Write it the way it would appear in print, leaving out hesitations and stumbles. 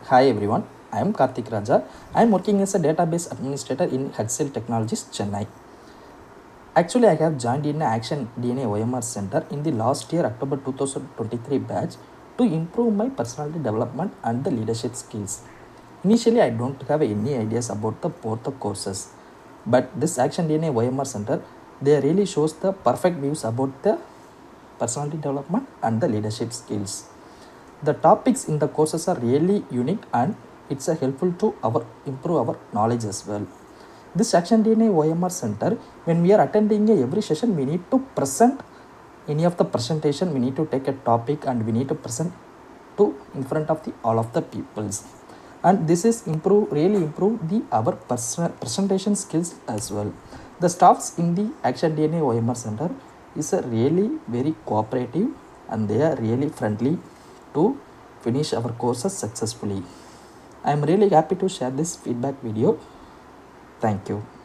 Hi everyone, I am Karthick Raja. I am working as a database administrator in HCL Technologies, Chennai. Actually, I have joined in Action DnA OMR Center in the last year October 2023 batch to improve my personality development and the leadership skills. Initially, I don't have any ideas about both the courses, but this Action DnA OMR Center, they really shows the perfect views about the personality development and the leadership skills. The topics in the courses are really unique and it's helpful to improve our knowledge as well. This Action DNA OMR Center, when we are attending every session, we need to present any of the presentation. We need to take a topic and we need to present to in front of all of the peoples. And this is really improve our presentation skills as well. The staffs in the Action DNA OMR Center is really very cooperative and they are really friendly to finish our courses successfully. I am really happy to share this feedback video. Thank you.